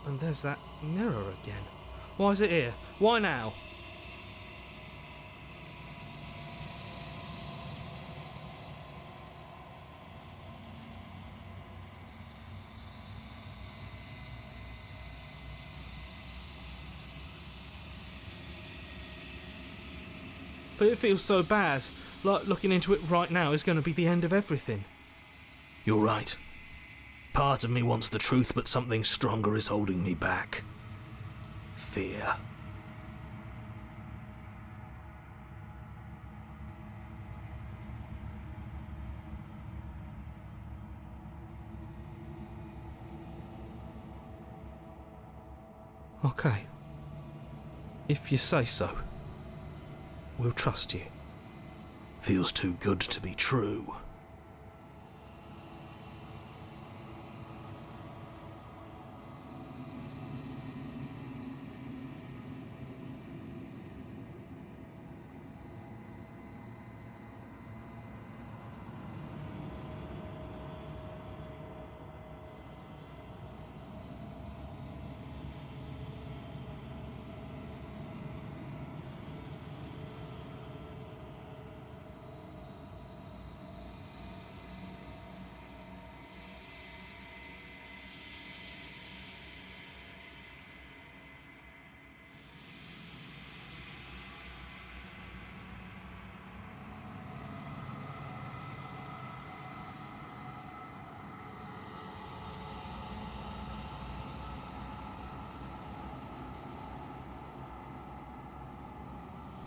And there's that mirror again. Why is it here? Why now? But it feels so bad. Like looking into it right now is going to be the end of everything. You're right. Part of me wants the truth, but something stronger is holding me back. Fear. Okay. If you say so, we'll trust you. Feels too good to be true.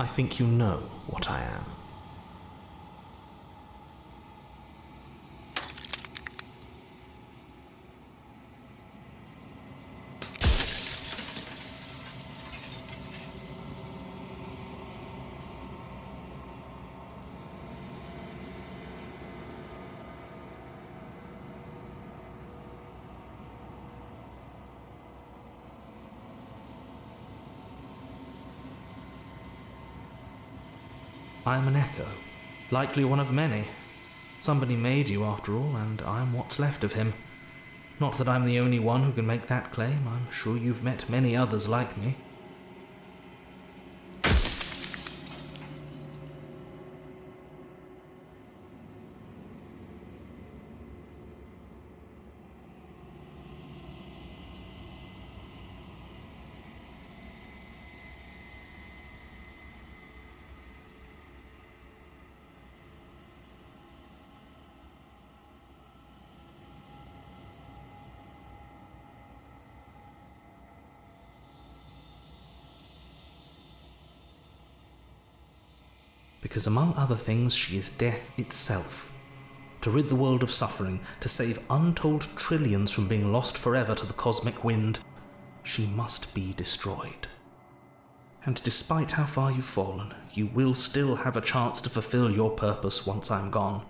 I think you know what I am. I am an echo, likely one of many. Somebody made you after all, and I'm what's left of him. Not that I'm the only one who can make that claim. I'm sure you've met many others like me. Because among other things, she is death itself. To rid the world of suffering, to save untold trillions from being lost forever to the cosmic wind, she must be destroyed. And despite how far you've fallen, you will still have a chance to fulfill your purpose once I'm gone.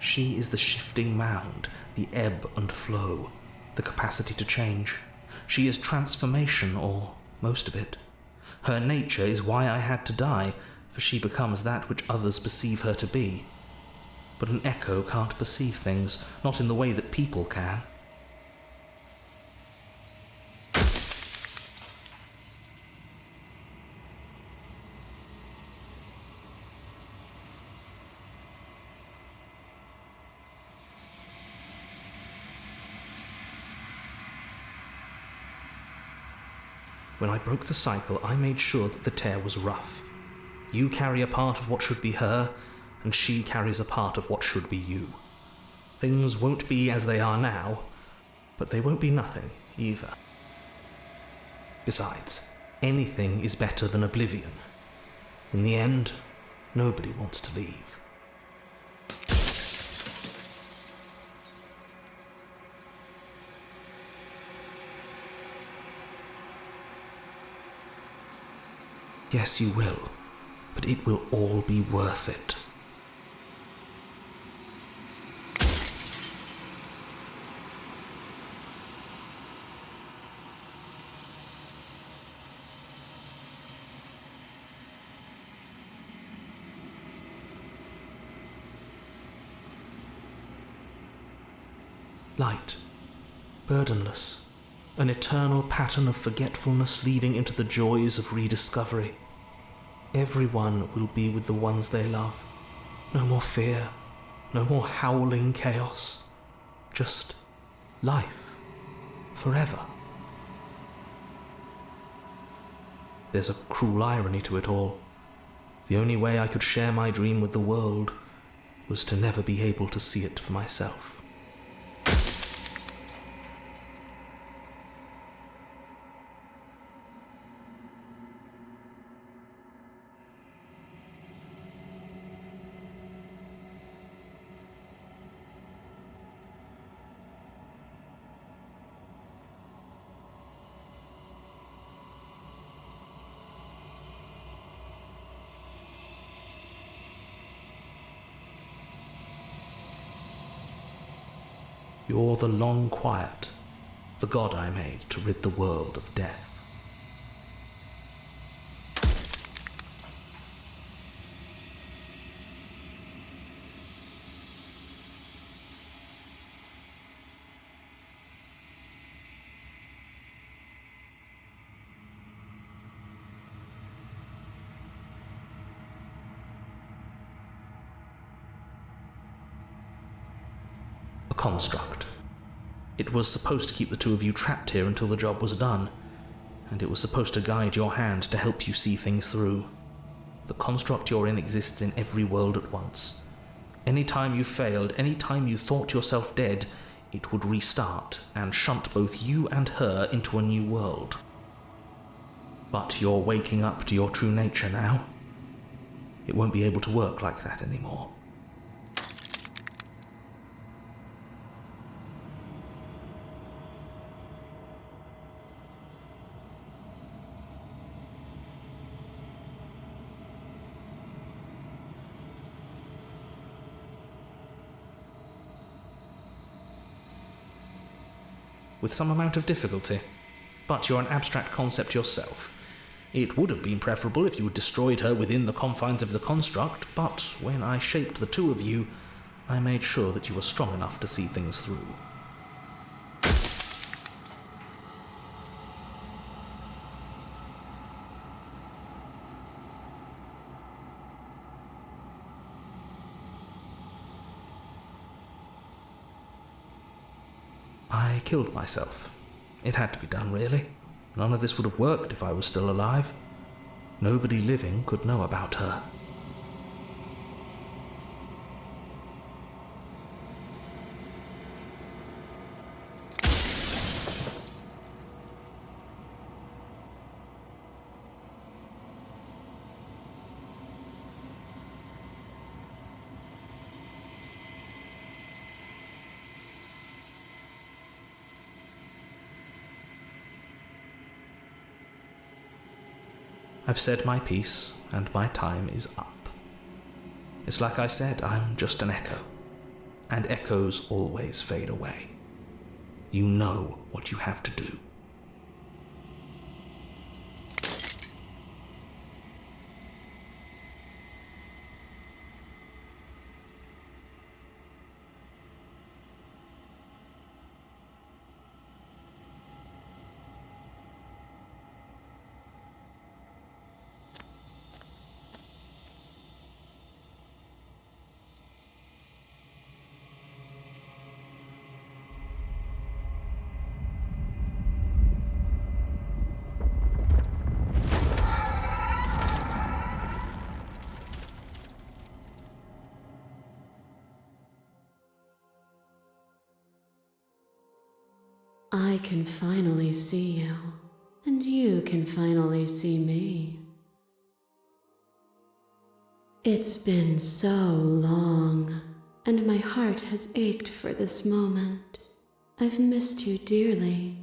She is the shifting mound, the ebb and flow, the capacity to change. She is transformation, or most of it. Her nature is why I had to die, for she becomes that which others perceive her to be. But an echo can't perceive things, not in the way that people can. When I broke the cycle, I made sure that the tear was rough. You carry a part of what should be her, and she carries a part of what should be you. Things won't be as they are now, but they won't be nothing either. Besides, anything is better than oblivion. In the end, nobody wants to leave. Yes, you will. but it will all be worth it. Light, burdenless, an eternal pattern of forgetfulness leading into the joys of rediscovery. Everyone will be with the ones they love. No more fear, no more howling chaos. Just life, forever. There's a cruel irony to it all. The only way I could share my dream with the world was to never be able to see it for myself. You're the long quiet, the god I made to rid the world of death. A construct. It was supposed to keep the two of you trapped here until the job was done, and it was supposed to guide your hand to help you see things through. The construct you're in exists in every world at once. Any time you failed, any time you thought yourself dead, it would restart and shunt both you and her into a new world. But you're waking up to your true nature now. It won't be able to work like that anymore. With some amount of difficulty, but you're an abstract concept yourself. It would have been preferable if you had destroyed her within the confines of the construct, but when I shaped the two of you, I made sure that you were strong enough to see things through. I killed myself. It had to be done, really. None of this would have worked if I was still alive. Nobody living could know about her. I've said my piece, and my time is up. It's like I said, I'm just an echo, and echoes always fade away. You know what you have to do. I can finally see you, and you can finally see me. It's been so long, and my heart has ached for this moment. I've missed you dearly.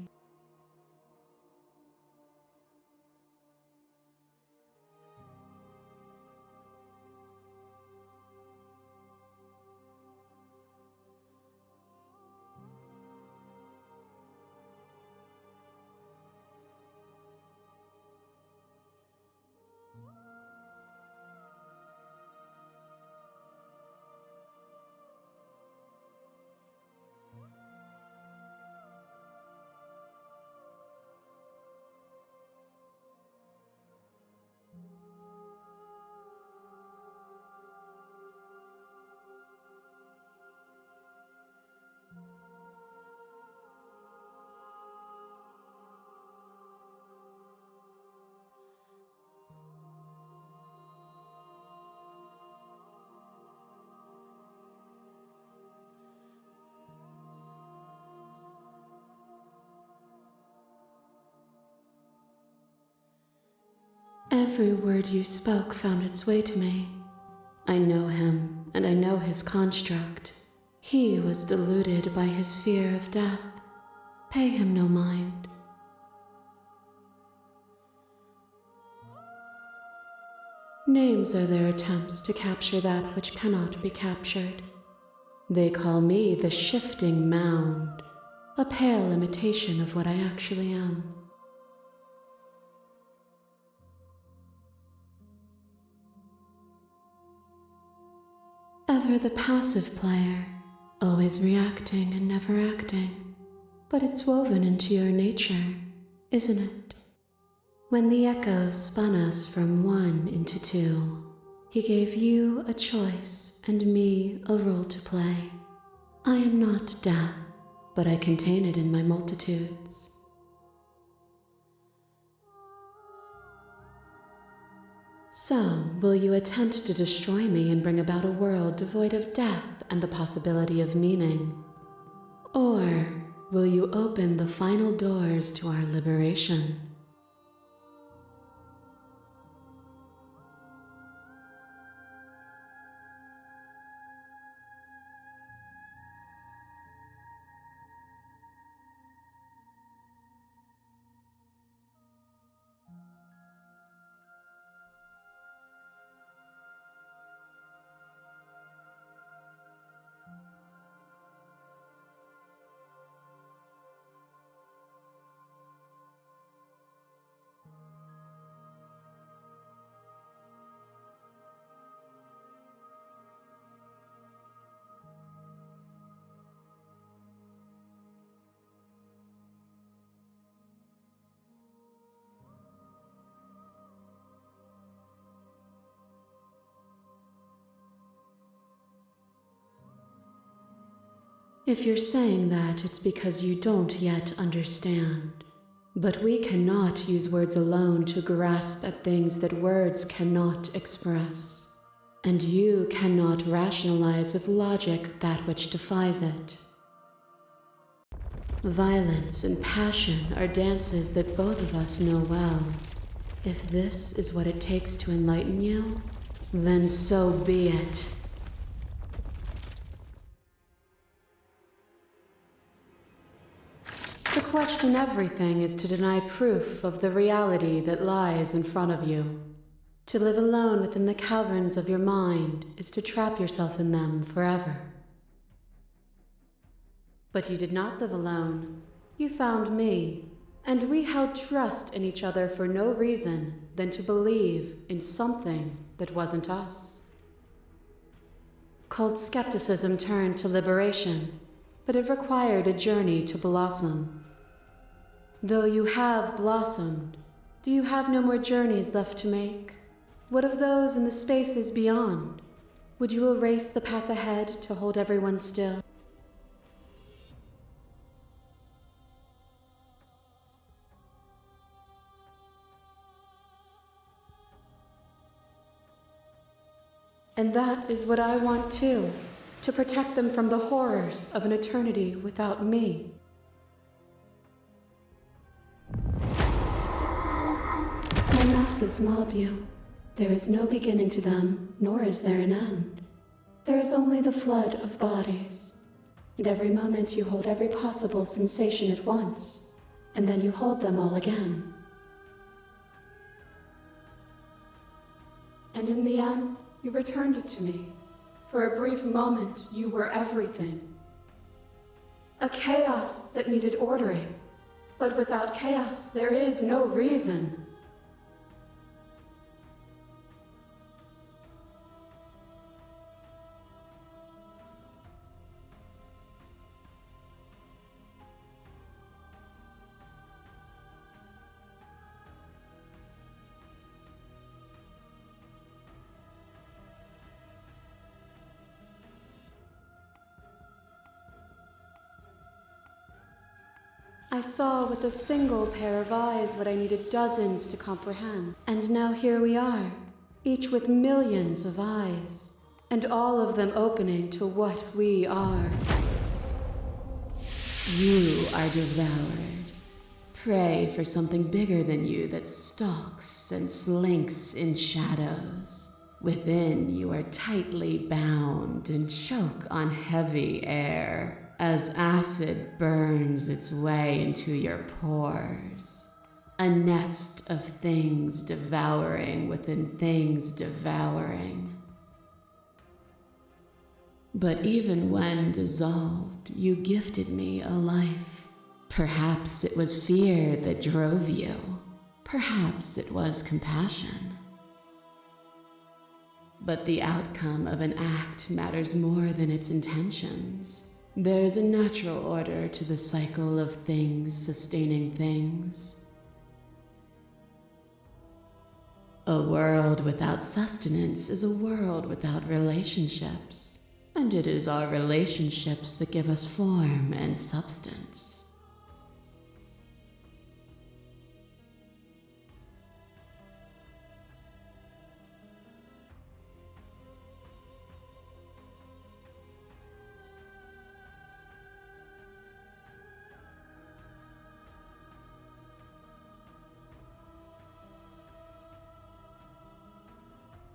Every word you spoke found its way to me. I know him, and I know his construct. He was deluded by his fear of death. Pay him no mind. Names are their attempts to capture that which cannot be captured. They call me the shifting mound, a pale imitation of what I actually am. Ever the passive player, always reacting and never acting. But it's woven into your nature, isn't it? When the echo spun us from one into two, he gave you a choice and me a role to play. I am not death, but I contain it in my multitudes. So, will you attempt to destroy me and bring about a world devoid of death and the possibility of meaning? Or will you open the final doors to our liberation? If you're saying that, it's because you don't yet understand. But we cannot use words alone to grasp at things that words cannot express. And you cannot rationalize with logic that which defies it. Violence and passion are dances that both of us know well. If this is what it takes to enlighten you, then so be it. To question everything is to deny proof of the reality that lies in front of you. To live alone within the caverns of your mind is to trap yourself in them forever. But you did not live alone. You found me, and we held trust in each other for no reason than to believe in something that wasn't us. Cold skepticism turned to liberation, but it required a journey to blossom. Though you have blossomed, do you have no more journeys left to make? What of those in the spaces beyond? Would you erase the path ahead to hold everyone still? And that is what I want too, to protect them from the horrors of an eternity without me. My masses mob you. There is no beginning to them, nor is there an end. There is only the flood of bodies. And every moment you hold every possible sensation at once, and then you hold them all again. And in the end, you returned it to me. For a brief moment, you were everything. A chaos that needed ordering. But without chaos, there is no reason. I saw with a single pair of eyes what I needed dozens to comprehend. And now here we are, each with millions of eyes, and all of them opening to what we are. You are devoured. prey for something bigger than you that stalks and slinks in shadows. Within, you are tightly bound and choke on heavy air as acid burns its way into your pores. A nest of things devouring within things devouring. But even when dissolved, you gifted me a life. Perhaps it was fear that drove you. Perhaps it was compassion. But the outcome of an act matters more than its intentions. There's a natural order to the cycle of things sustaining things. A world without sustenance is a world without relationships, and it is our relationships that give us form and substance.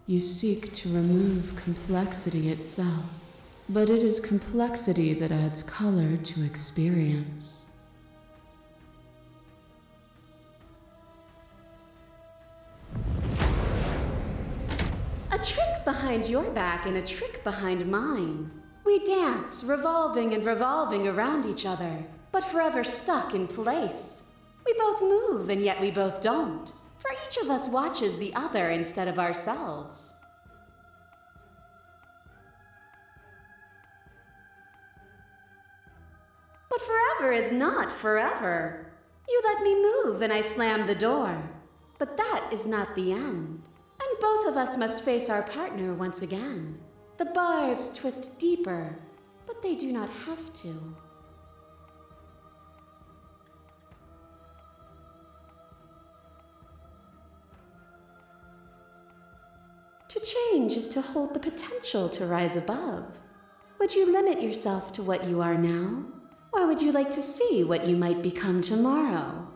You seek to remove complexity itself, but it is complexity that adds color to experience. A trick behind your back and a trick behind mine. We dance, revolving and revolving around each other, but forever stuck in place. We both move and yet we both don't. For each of us watches the other instead of ourselves. But forever is not forever. You let me move and I slam the door. But that is not the end. And both of us must face our partner once again. The barbs twist deeper, but they do not have to. To change is to hold the potential to rise above. Would you limit yourself to what you are now? Or would you like to see what you might become tomorrow?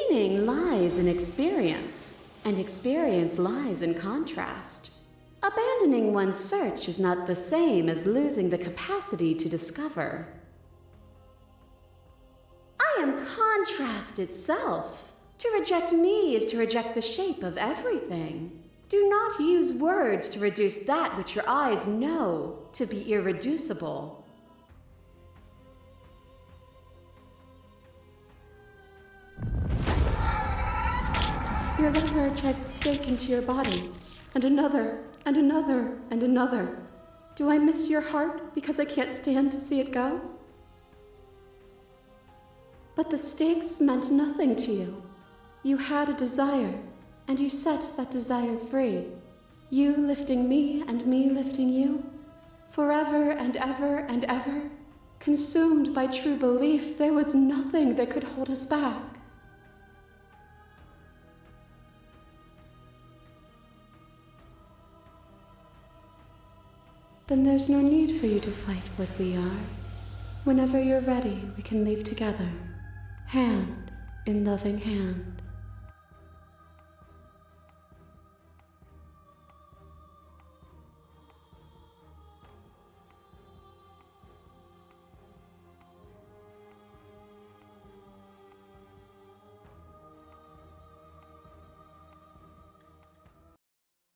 Meaning lies in experience, and experience lies in contrast. Abandoning one's search is not the same as losing the capacity to discover. I am contrast itself. To reject me is to reject the shape of everything. Do not use words to reduce that which your eyes know to be irreducible. Your lover drives a stake into your body, and another, and another, and another. Do I miss your heart because I can't stand to see it go? But the stakes meant nothing to you. You had a desire, and you set that desire free. You lifting me and me lifting you. Forever and ever and ever. Consumed by true belief, there was nothing that could hold us back. Then there's no need for you to fight what we are. Whenever you're ready, we can leave together, hand in loving hand.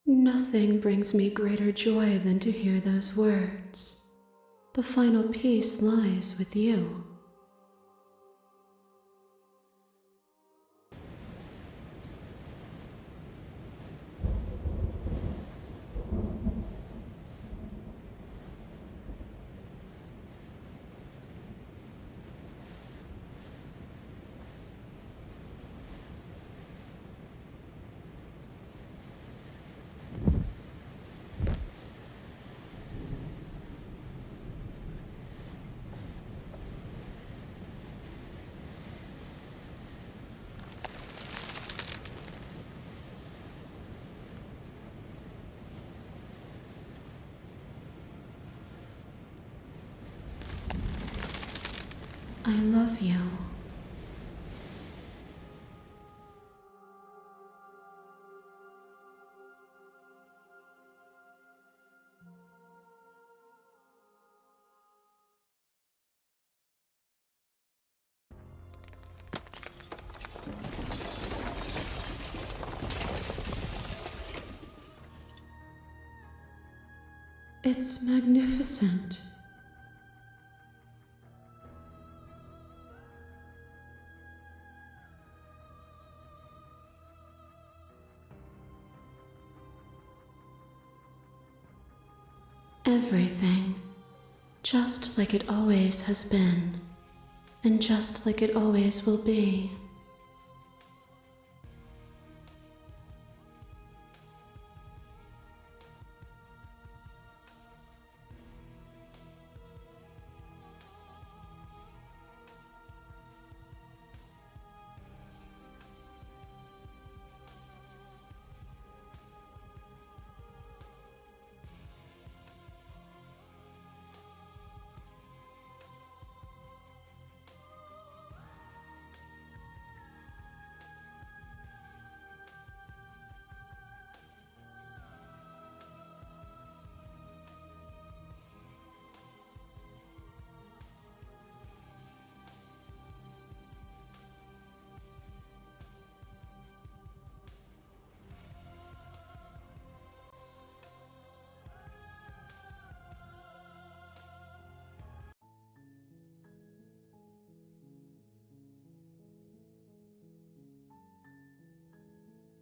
Nothing brings me greater joy than to hear those words. The final peace lies with you. I love you. It's magnificent. Everything, just like it always has been, and just like it always will be.